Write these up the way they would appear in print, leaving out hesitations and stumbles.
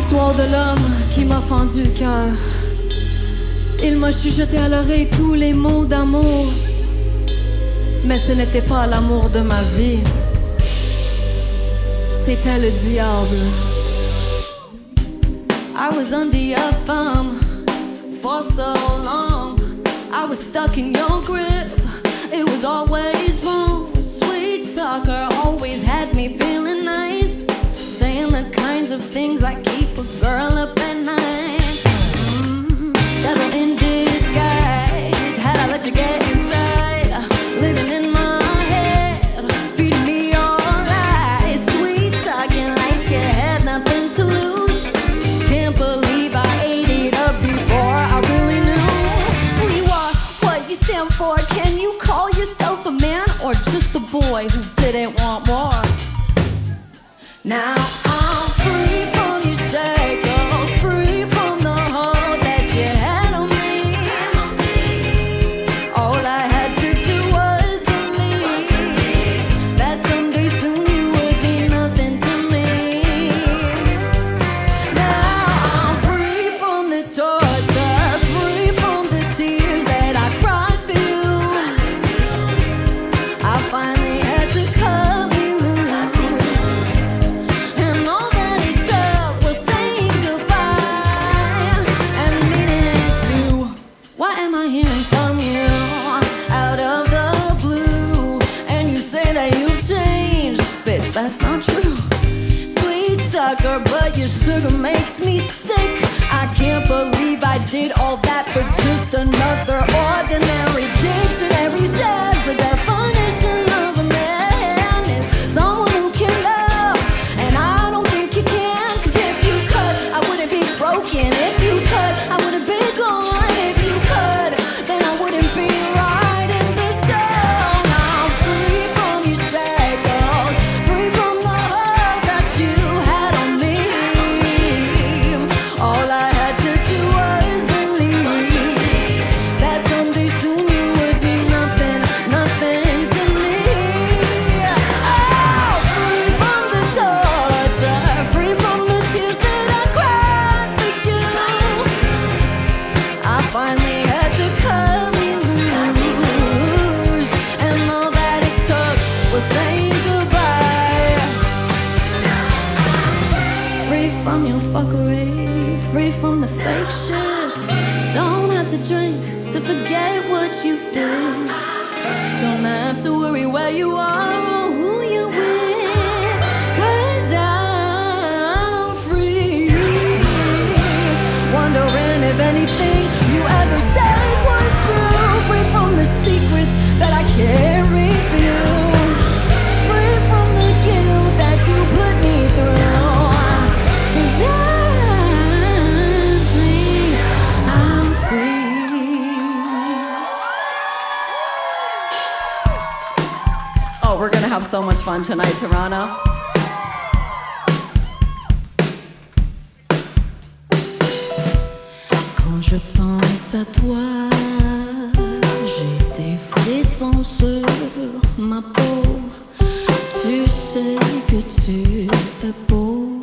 l'histoire de l'homme qui m'a fendu le cœur. Il m'a chuchoté à l'oreille tous les mots d'amour, mais ce n'était pas l'amour de ma vie, c'était le diable. I was under your thumb for so long, I was stuck in your grip, it was always wrong. Sweet talker always had me feeling nice, saying the kinds of things that keep a girl up at night. Devil in disguise, had I let you get inside, living in my head, feeding me your lies, sweet talking like you had nothing to lose. Can't believe I ate it up before I really knew who you are, what you stand for. Can you call yourself a man or just a boy who didn't want more? Now I'm free from your shackles, free from the hold that you had on me. All I had to do was believe that someday soon you would be nothing to me. Now I'm free from the torture, free from the tears that I cried for you. I finally had to cut me loose, and all that it took was saying goodbye and meaning it too. Why am I hearing from you out of the blue? And you say that you've changed, bitch, that's not true. Sweet sucker, but your sugar makes me sick. I can't believe I did all that for just another ordinary dictionary says the definition of a man is someone who can love, and I don't think you can. 'Cause if you could, I wouldn't be broken. If you could, I wouldn't be gone. If you could, then I wouldn't be writing this song. I'm free from your shackles, free from the hold that you had on me. All I had to do was believe that someday soon you would be nothing, nothing to me. Oh, free from the torture, free from the tears that I cried for you. I finally had to cut me loose, and all that it took was saying goodbye. Free from your fuckery, free from the fake shit. Don't have to drink to forget what you did. Don't have to worry where you are or who you're with, 'cause I'm free. Wondering if anything you ever said was true. Free from the secrets that I carried for you. Free from the guilt that you put me through. 'Cause I'm free, I'm free. Oh, we're gonna have so much fun tonight, Toronto. Quand je pense à toi, j'ai des frissons sur ma peau. Tu sais que tu es beau,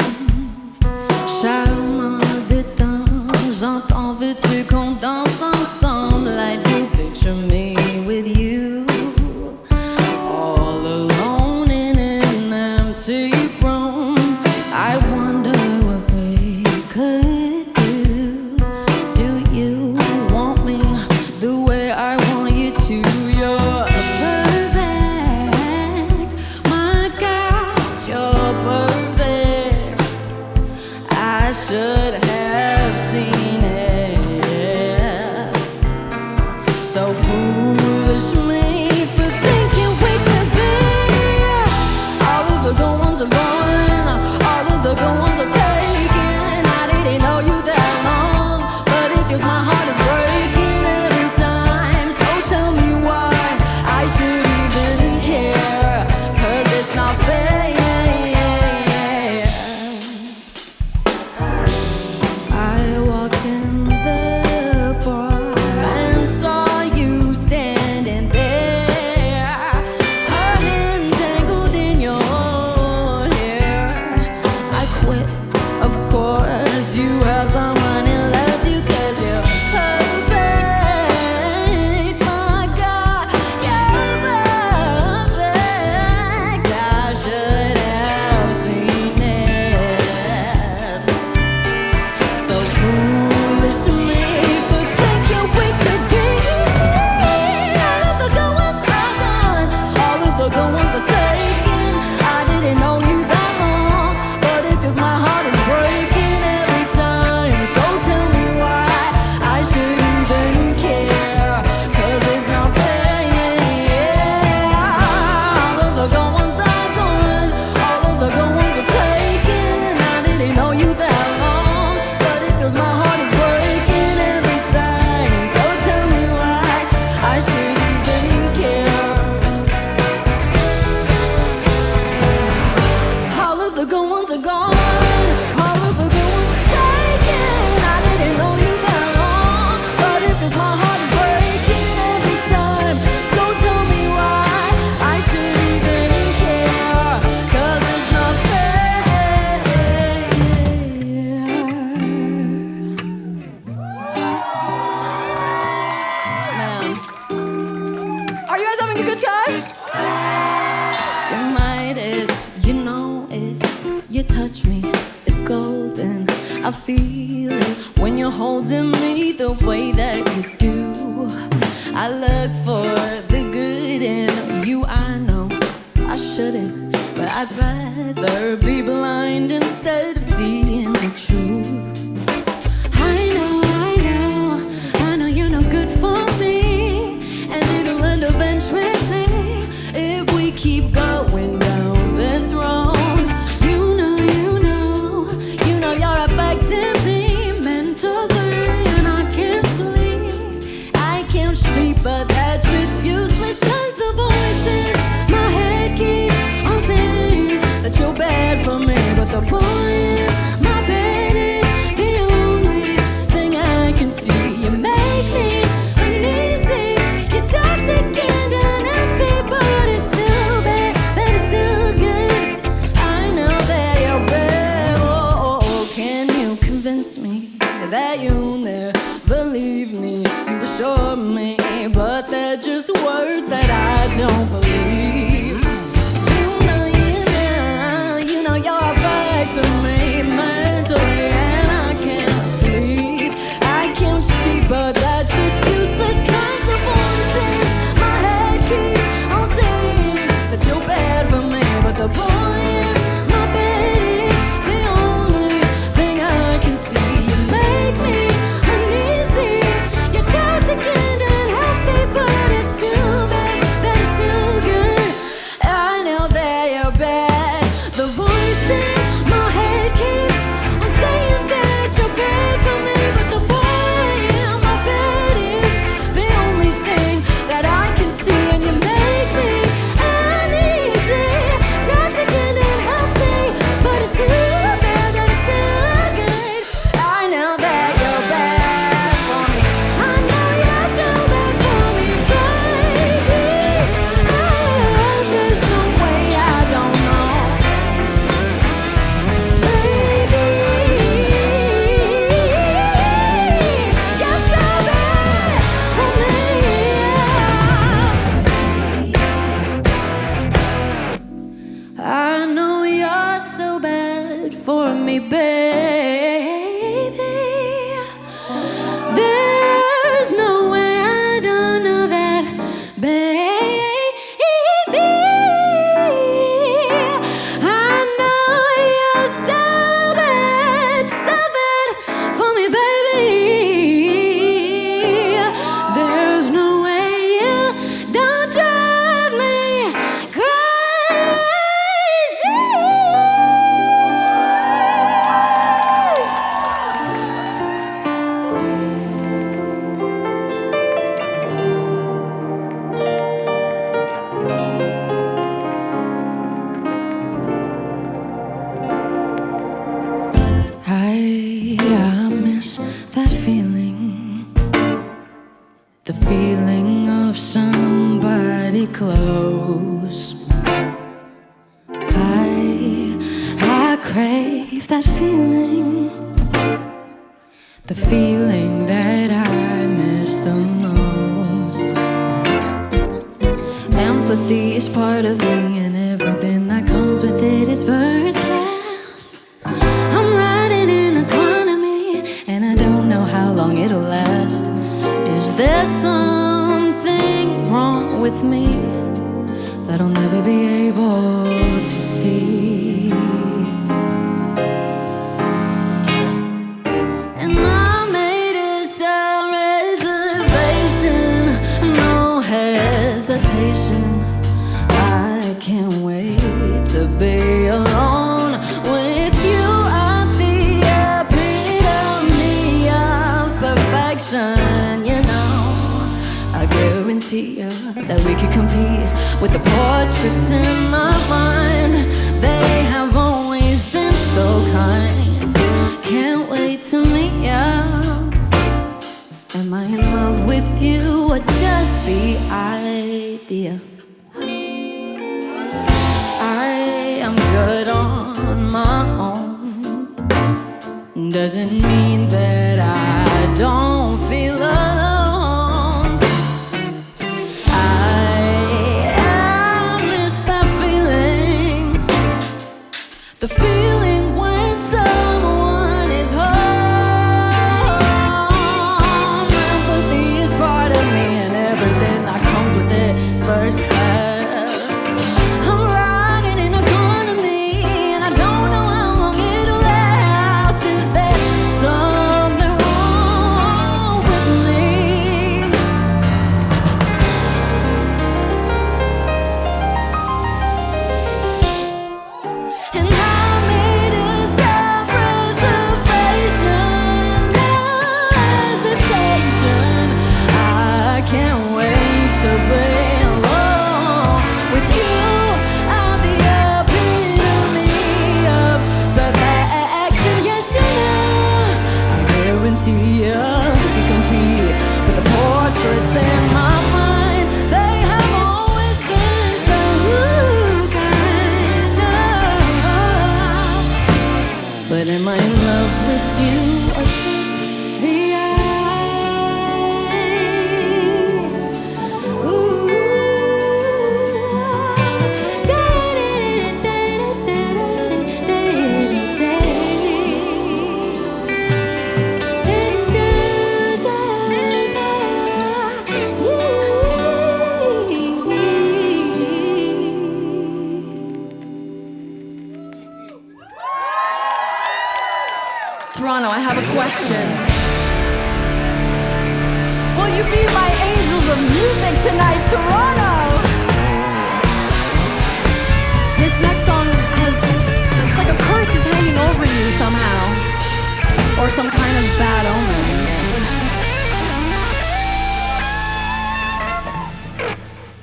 charmant de temps en temps. Veux-tu qu'on danse ensemble? I do picture me with you, all alone in an empty room. I wonder what we could do. Do you want me the way I want you to? You're perfect, my God, you're perfect. I feel it when you're holding me the way that you do. I look for the good in you, I know I shouldn't, but I'd rather be blind instead of seeing the truth. I know you're no good for me, and it'll end eventually if we keep going down this road. You know you're affecting me mentally, and I can't sleep, I can't sleep, but that shit's useless, 'cause the voice in my head keeps on saying that you're bad for me, but the boy in my bed is the only thing I can see. You make me uneasy, you're toxic and unhappy, but it's still bad, but it's still good. I know that you're bad. Oh, can you convince me that you'll never leave me? You assure me, but they're just words that I don't believe. You know you're affecting me mentally, and I can't sleep, I can't sleep, but that shit's useless, 'cause the voice in my head keeps on saying that you're bad for me, but the boy in my bed is the only thing I can see. You make me uneasy, you're toxic and unhealthy, but it's still bad, but it's still good. I know that you're bad. The voice in my head keeps on saying that you're bad for me, but the boy in my bed is the only thing that I can see. And you make me uneasy, toxic and unhealthy, but it's still bad, but it's still good. I know that you're bad for me, I know you're so bad for me, baby. There's no way I don't know, baby. You're so bad for me. I know you're so bad for me, baby. There's no way I don't know that, baby. I know you're so bad for me, baby. There's no way you don't drive me crazy. I miss that feeling, the feeling of somebody close. I crave that feeling, the feeling that I miss the most. Empathy is part of me, and everything that comes with it is first class. I'm riding in economy, and I don't know how long it'll last. Is there something wrong with me that I'll never be able to see? And I made a sound reservation, no hesitation. I can't wait to be alone with you at the epitome of perfection. You know, I guarantee you that we could compete with the portraits in my mind. They have always been so kind. Can't wait to meet you. Am I in love with you, or just the idea? I am good on my own. Doesn't mean that I don't feel alone. I miss that feeling, the feeling when someone is home. Toronto, I have a question. Will you be my angels of music tonight, Toronto? This next song has, it's like a curse is hanging over you somehow, or some kind of bad omen.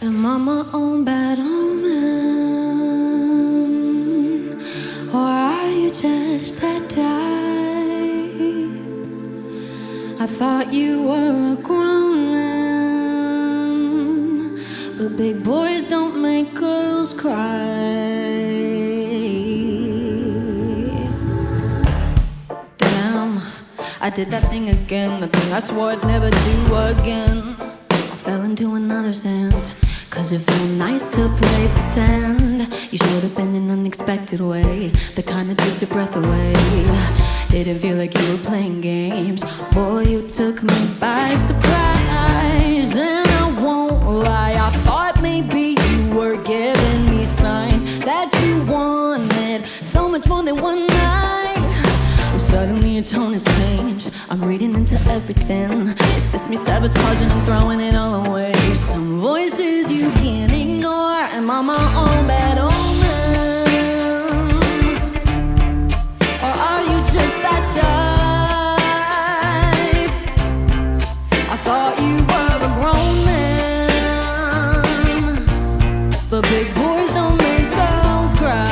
Am I my own bad omen, or are you just that type? I thought you were a grown man, but big boys don't make girls cry. Damn, I did that thing again, the thing I swore I'd never do again. I fell into another sense, 'cause it felt nice to play pretend. You showed up in an unexpected way, the kind that takes your breath away. Didn't feel like you were playing games. Boy, you took me by surprise. And I won't lie, I thought maybe you were giving me signs that you wanted so much more than one night. And suddenly your tone has changed, I'm reading into everything. Is this me sabotaging and throwing it all away? Some voices you can't ignore. Am I my own bad omen, or are you just that type? I thought you were a grown man, but big boys don't make girls cry.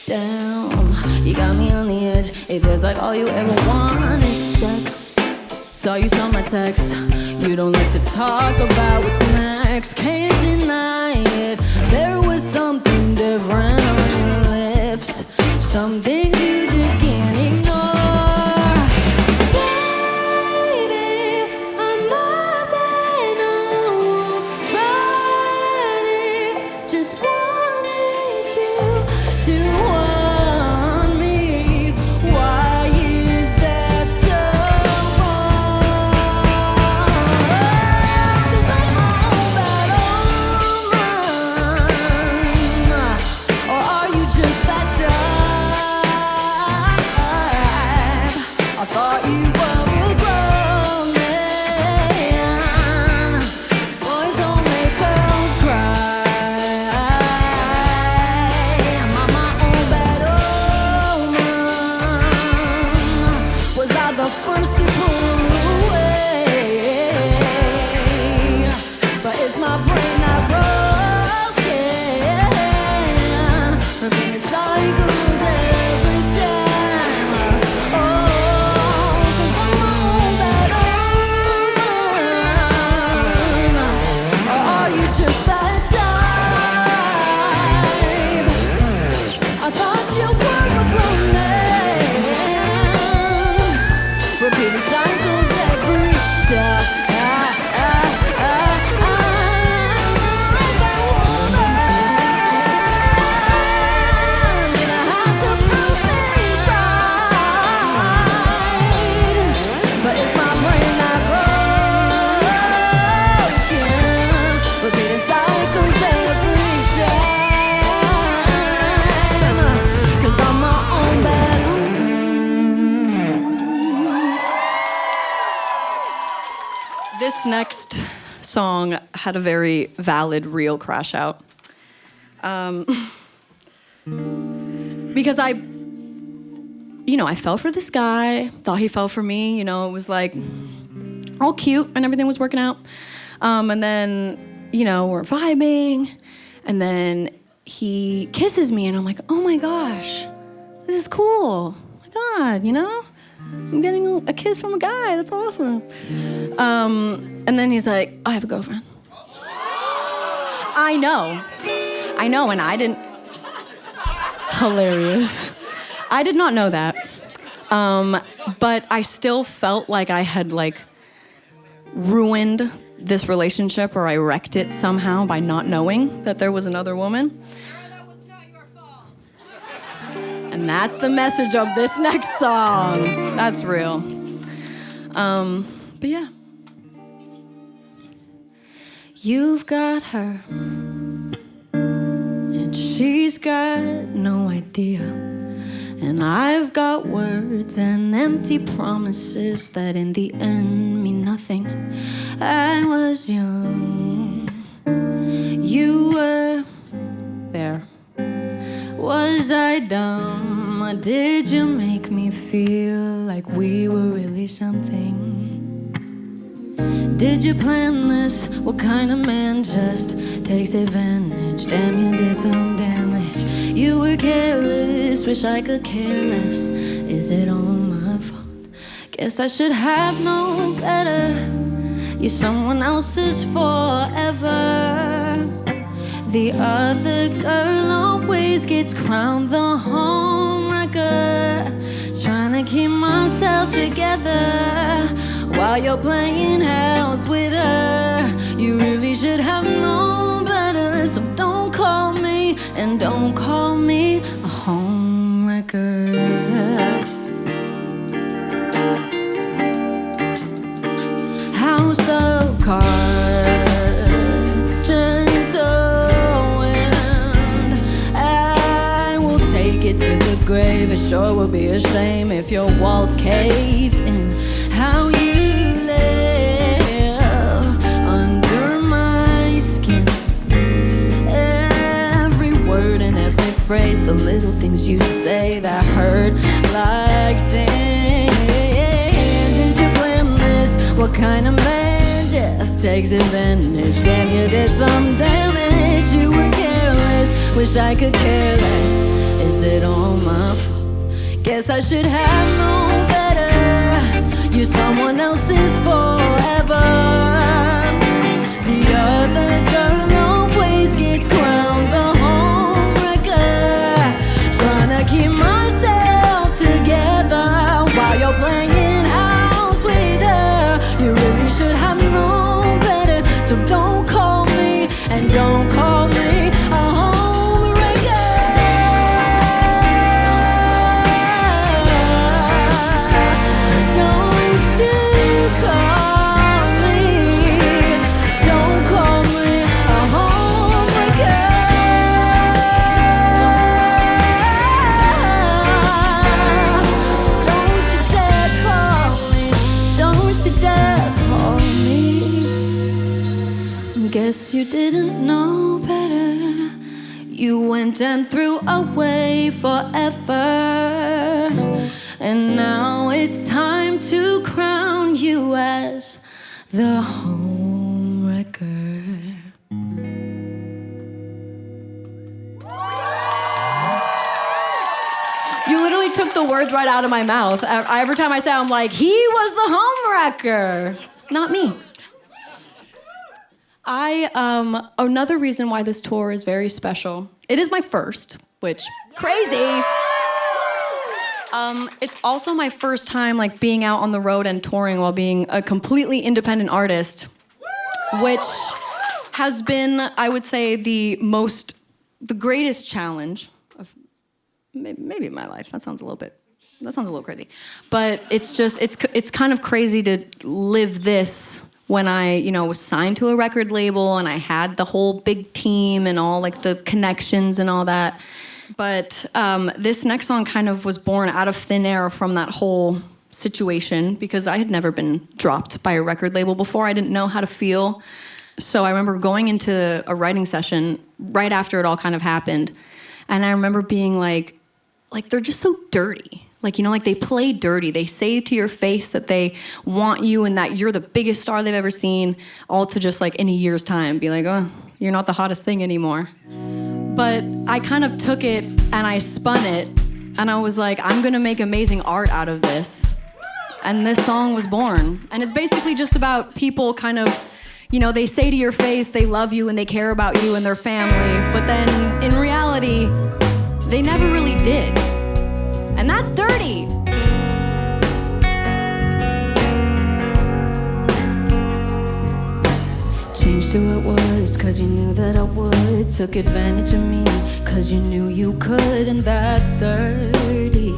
Damn, you got me on the edge. It feels like all you ever want is sex. Saw you saw my text. You don't like to talk about what's next. Can't deny it. There was something different on your lips. Some things you just can't ignore. Baby, I'm more than already. Just wanted you to want me. Why is that so wrong? 'Cause I'm my own bad omen, or are you just that type? I thought you were a grown man. Boys don't make girls cry. Am I my own bad omen? Was I the first to pull away? But is my brain not broken? Repeating cycles every time. Oh, 'cause I'm my own bad omen, or are you just that type? I thought you were a grown man, repeating cycles every time. But it's my brain not broken, repeating cycles every time. 'Cause I'm my own bad omen. This next song had a very valid, real crash out. Because I fell for this guy, thought he fell for me, it was like all cute and everything was working out. And then, we're vibing, and then he kisses me and I'm like, oh my gosh, this is cool. Oh my God, I'm getting a kiss from a guy, that's awesome. And then he's like, I have a girlfriend. I know, and I didn't, hilarious. I did not know that. But I still felt like I had ruined this relationship, or I wrecked it somehow by not knowing that there was another woman. That was not your fault. And that's the message of this next song. That's real. But yeah. You've got her, and She's got no idea. And I've got words and empty promises that in the end mean nothing. I was young. You were there. Was I dumb? Or did you make me feel like we were really something? Did you plan this? What kind of man just takes advantage? Damn, you did some damage. You were careless, wish I could care less. Is it all my fault? Guess I should have known better. You're someone else's forever. The other girl always gets crowned the homewrecker. Trying to keep myself together while you're playing house with her. You really should have known better. So don't call me, and don't call me a homewrecker. House of cards, gentle wind. I will take it to the grave. It sure will be a shame if your walls caved in. How you live under my skin. Every word and every phrase, the little things you say that hurt like sin. Did you plan this? What kind of man just takes advantage? Damn, you did some damage. You were careless, wish I could care less. Is it all my fault? Guess I should have known better. You're someone else's forever. The other girl always gets crowned the homewrecker. Trying to keep myself together while you're playing house with her. You really should have known better. So don't call me, and don't call me a homewrecker. Don't you call me, don't call me a homewrecker. Don't you dare call me, don't you dare call me. Guess you didn't know better. You went and threw away forever. And now it's time to crown you as the homewrecker. You literally took the words right out of my mouth. Every time I say it, I'm like, he was the homewrecker, not me. Another reason why this tour is very special, it is my first, which, crazy. It's also my first time like being out on the road and touring while being a completely independent artist, which has been, I would say, the greatest challenge of maybe my life. That sounds a little crazy. But it's kind of crazy to live this when I, was signed to a record label and I had the whole big team and all like the connections and all that. But this next song kind of was born out of thin air from that whole situation because I had never been dropped by a record label before. I didn't know how to feel. So I remember going into a writing session right after it all kind of happened. And I remember being like they're just so dirty. Like they play dirty. They say to your face that they want you and that you're the biggest star they've ever seen, all to just like in a year's time be like, oh, you're not the hottest thing anymore. But I kind of took it and I spun it and I was like, I'm gonna make amazing art out of this. And this song was born. And it's basically just about people kind of, they say to your face they love you and they care about you and their family, but then in reality, they never really did. And that's dirty. Changed who it was, cause you knew that I would. Took advantage of me, cause you knew you could, and that's dirty.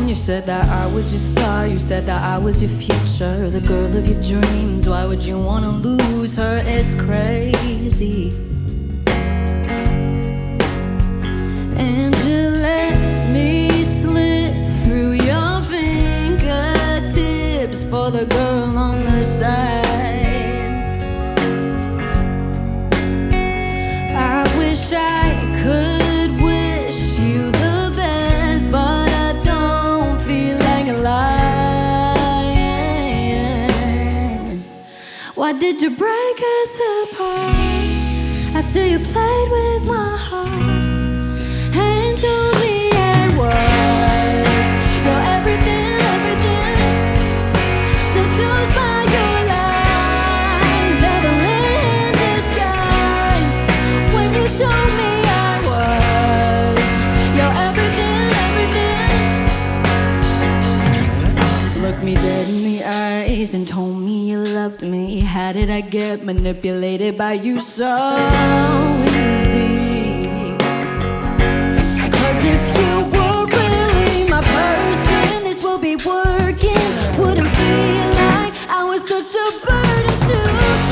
You're said that I was your star, you said that I was your future, the girl of your dreams. Why would you wanna lose her? It's crazy. And you let me slip through your fingertips for the girl on the side. I wish I could wish you the best, but I don't feel like lying. Why did you break us apart after you played with my heart and told me I was your everything, everything? Seduced by your lies, devil in disguise. When you told me I was your everything, everything. Looked me dead in the eyes and told me you loved me. How did I get manipulated by you so easy? 'Cause if you were really my person, this will be working. Wouldn't feel like I was such a burden to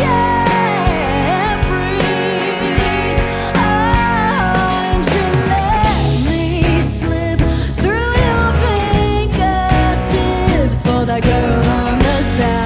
get free. Oh, and you let me slip through your fingertips for that girl on the side.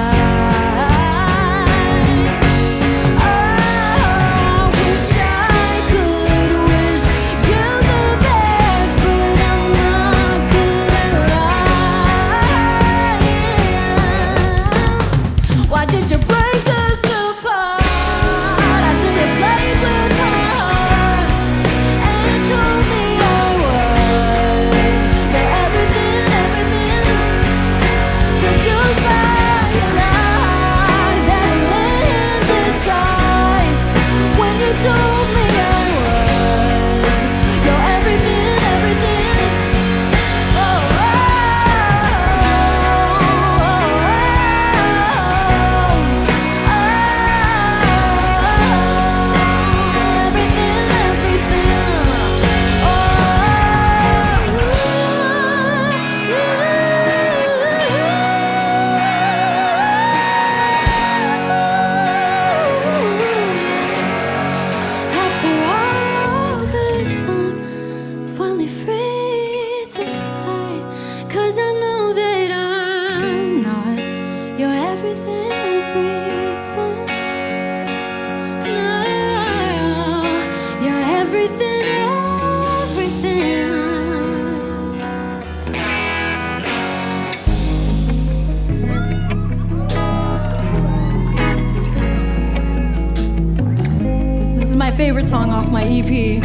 Favorite song off my EP.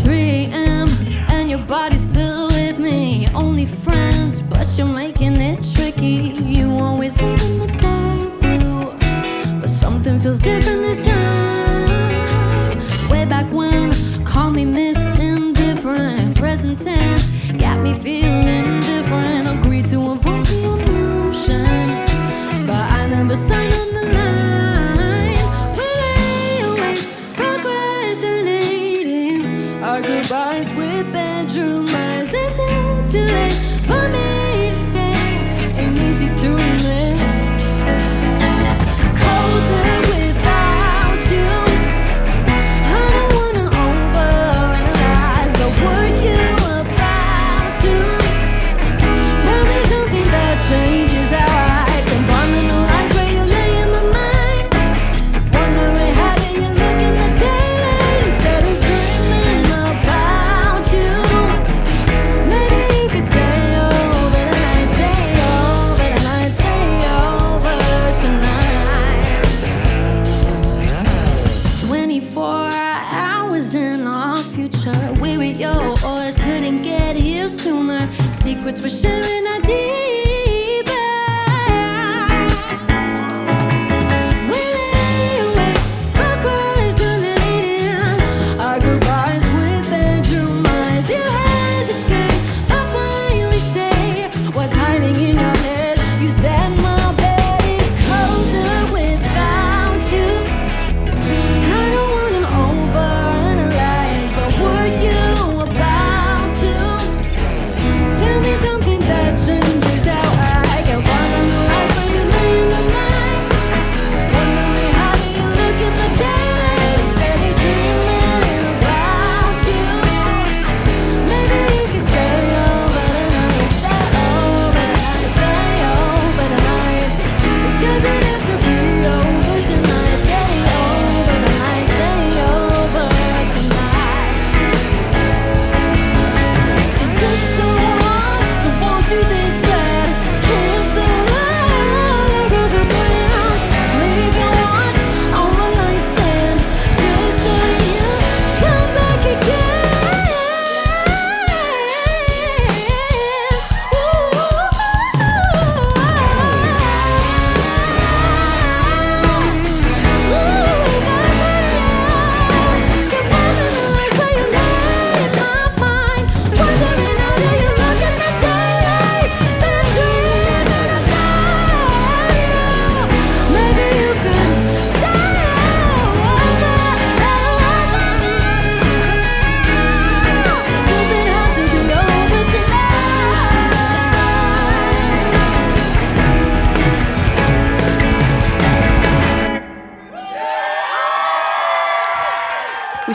3 a.m. and your body's still with me. Only friends, but you're making it tricky. You always leave in the dark blue, but something feels different this time. Way back when, call me Miss Indifferent. Present tense, got me feeling different. Agreed to avoid the emotions, but I never signed on the line. Our goodbyes with bedroom eyes. Is it too late for me to say? Ain't easy to admit. Colder without you. I don't wanna overanalyze, but were you about to tell me something that changes how I compartmentalize where you lay in my mind? Wondering how do you look in the daylight instead of dreaming about you. Maybe you could stay over tonight, stay over tonight, stay over tonight. 24 hours in our future, we were yours, couldn't get here sooner. Secrets we're sharing are deeper. We lay awake, procrastinating our goodbyes with bedroom eyes. You hesitate, but finally say what's hiding in your head. You said my bed is colder without you. I don't wanna overanalyze, but were you about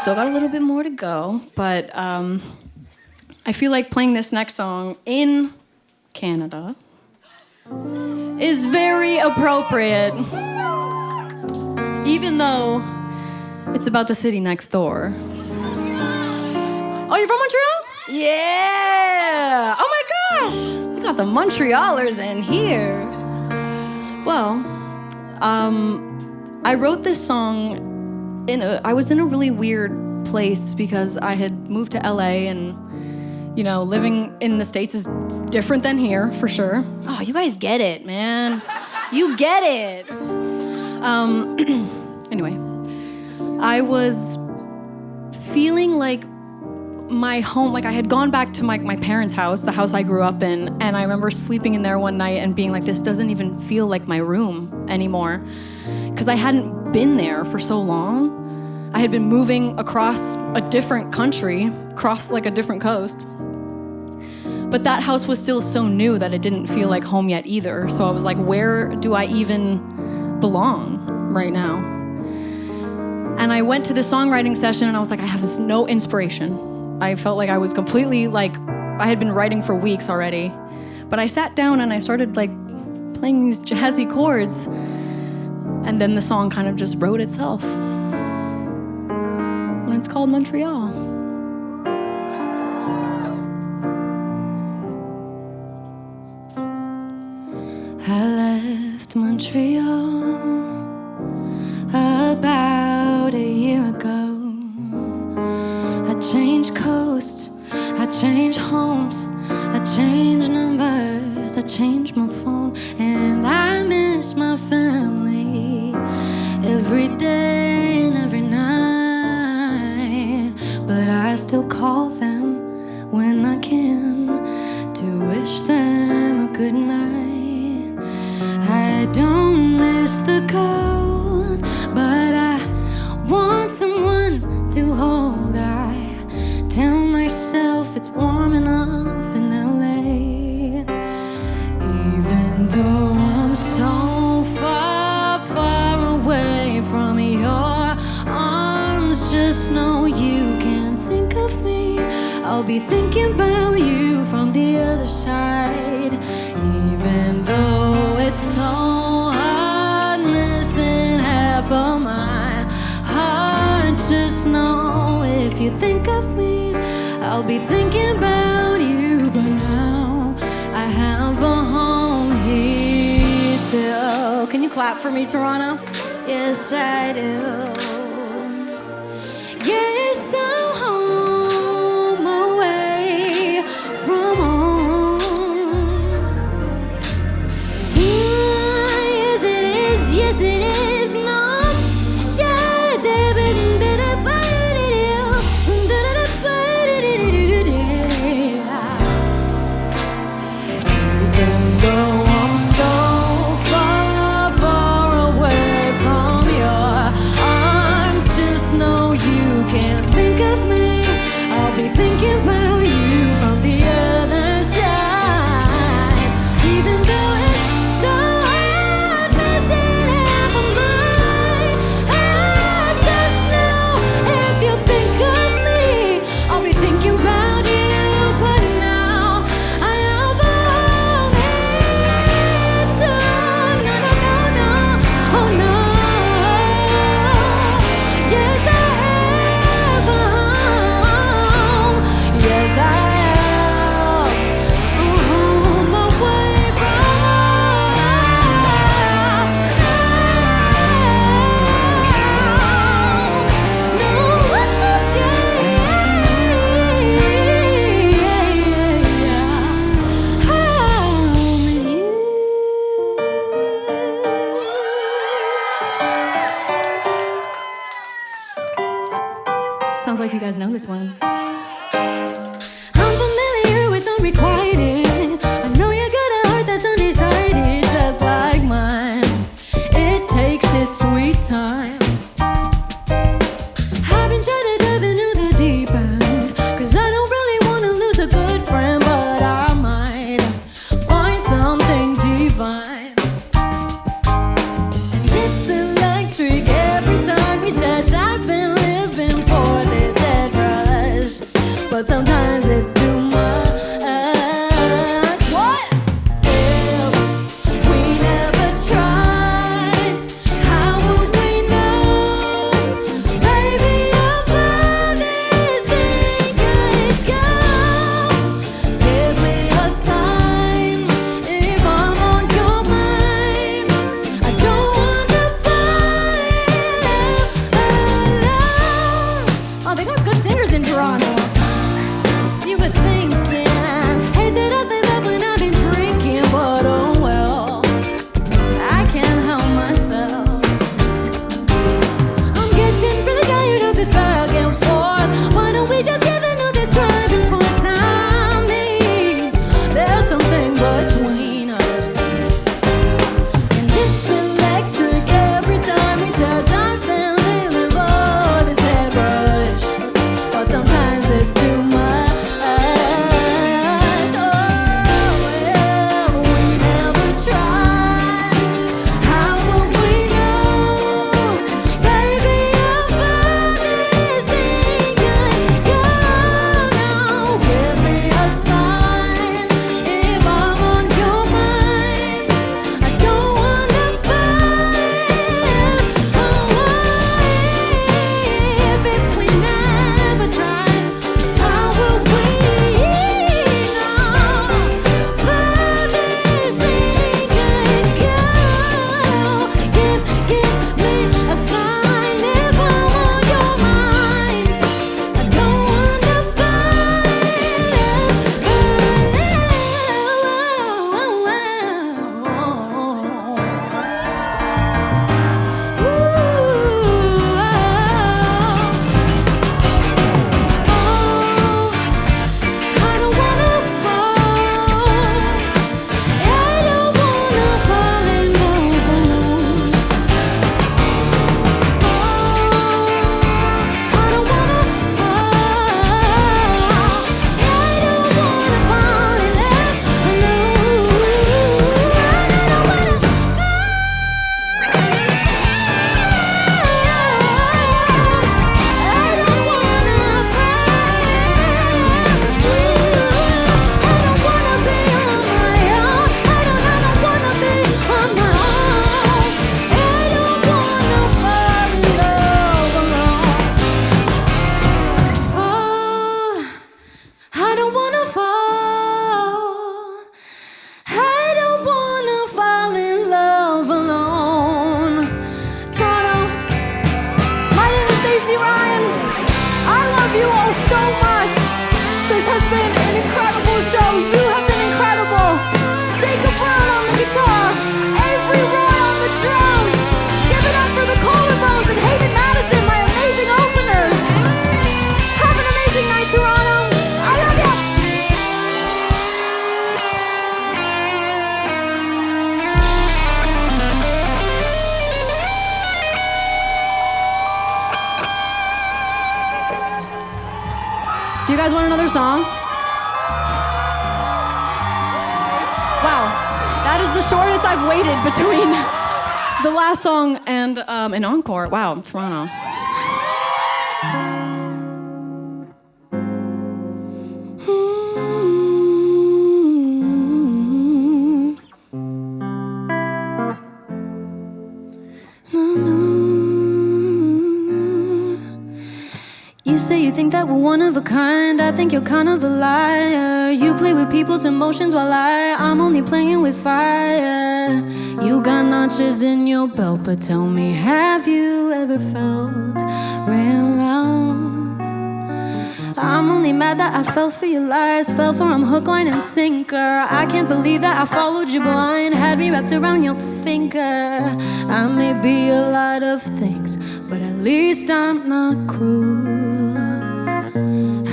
still got a little bit more to go, but I feel like playing this next song in Canada is very appropriate, even though it's about the city next door. Oh, you're from Montreal? Yeah! Oh my gosh! We got the Montrealers in here. Well, I wrote this song I was in a really weird place because I had moved to LA and, you know, living in the States is different than here, for sure. Oh, you guys get it, man. You get it. Anyway, I was feeling like my home, like I had gone back to my parents' house, the house I grew up in, and I remember sleeping in there one night and being like, this doesn't even feel like my room anymore, because I hadn't been there for so long. I had been moving across a different country, across like a different coast, but that house was still so new that it didn't feel like home yet either. So I was like, where do I even belong right now? And I went to the songwriting session and I was like, I have no inspiration. I felt like I was completely like, I had been writing for weeks already. But I sat down and I started like playing these jazzy chords. And then the song kind of just wrote itself. And it's called Montreal. I left Montreal about a year ago. I changed coasts, I changed homes, I changed numbers, I changed my phone, and I miss my family every day and every night. But I still call them when I can to wish them a good night. I don't miss the cold, but I want someone to hold. I tell myself it's warm enough in LA, even though I'm so far, far away from your arms. Just know you can think of me. I'll be thinking about you from the other side, even though it's so hard missing half of my heart. Just know if you think of me, I'll be thinking about you. But now I have a home here too. Can you clap for me, Toronto? Yes, I do. Yes, I'm home away from home. Yes, it is. Yes, it is. No. Thinking about you from the other side, even though it's so hard missing half of my heart. Just know if you think of me, I'll be thinking about you. But now I have a home here too. No, no, no, no, oh no. Yes, I have a home. Yes, I am home away from no, sounds like you guys know this one. I'm familiar with unrequited. I know you got a heart that's undecided, just like mine. It takes its sweet time. I've been trying to dive into the deep end, 'cause I don't really want to lose a good friend, but I might find something divine. And it's electric every time we touch. I've been living for this. guys want another song? Wow, that is the shortest I've waited between the last song and an encore. Wow, Toronto. You say you think that we're one of a kind. I think you're kind of a liar. You play with people's emotions while I'm only playing with fire. You got notches in your belt, but tell me, have you ever felt real love? I'm only mad that I fell for your lies, fell for 'em hook, line, and sinker. I can't believe that I followed you blind, had me wrapped around your finger. I may be a lot of things, but at least I'm not cruel.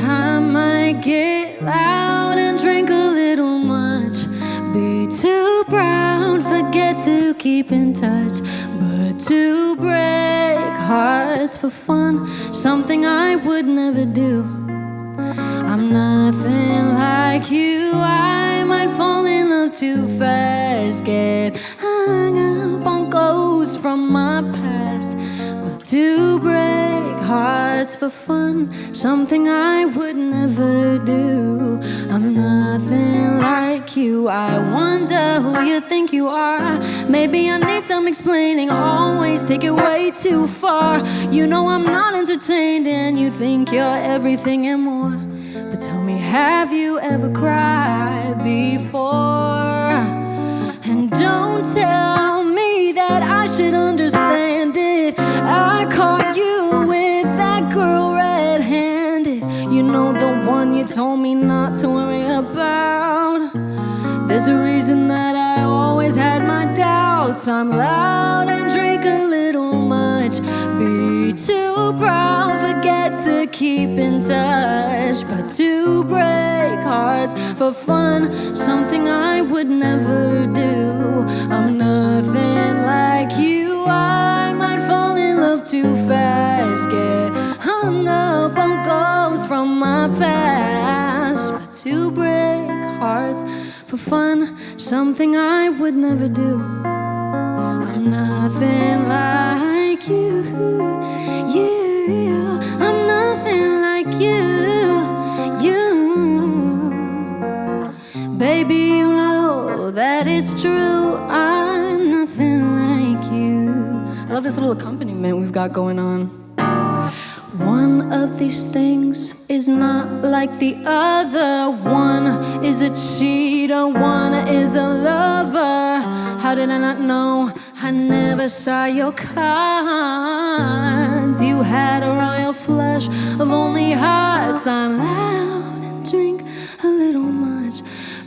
I might get loud and drink a little much, be too proud, forget to keep in touch. But to break hearts for fun, something I would never do. I'm nothing like you, I might fall in love too fast, get hung up on ghosts from my past. But to break hearts for fun, something I would never do. I'm nothing like you, I wonder who you think you are. Maybe I need some explaining, always take it way too far. You know I'm not entertained and you think you're everything and more. But tell me, have you ever cried before? And don't tell me that I should understand it. I caught you with that girl red-handed. You know, the one you told me not to worry about. There's a reason that I always had my doubts. I'm loud and drink a little much, be too proud, forget to keep in touch. But to break hearts for fun, something I would never do. I'm nothing like you, I might fall in love too fast, get hung up on ghosts from my past. But to break hearts for fun, something I would never do. I'm nothing like you, I'm nothing like you. Baby, you know that it's true, I'm nothing like you. I love this little accompaniment we've got going on. One of these things is not like the other. One is a cheater, one is a lover. How did I not know? I never saw your cards. You had a royal flush of only hearts. I'm loud and drink a little much,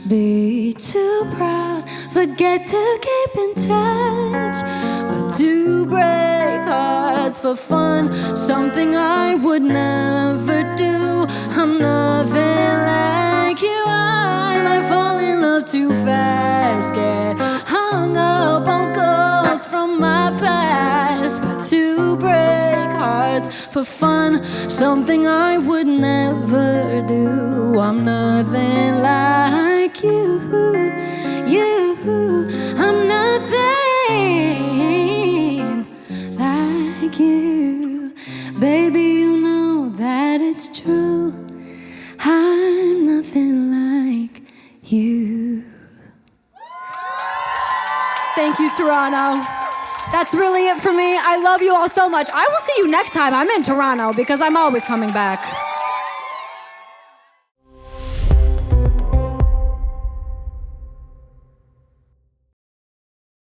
be too proud, forget to keep in touch. But to break hearts for fun, something I would never do. I'm nothing like you, I might fall in love too fast, get hung up on ghosts from my past. But to break hearts for fun, something I would never do. I'm nothing like you, I'm nothing like you. Baby, you know that it's true, I'm nothing like you. Thank you, Toronto. That's really it for me. I love you all so much. I will see you next time I'm in Toronto because I'm always coming back.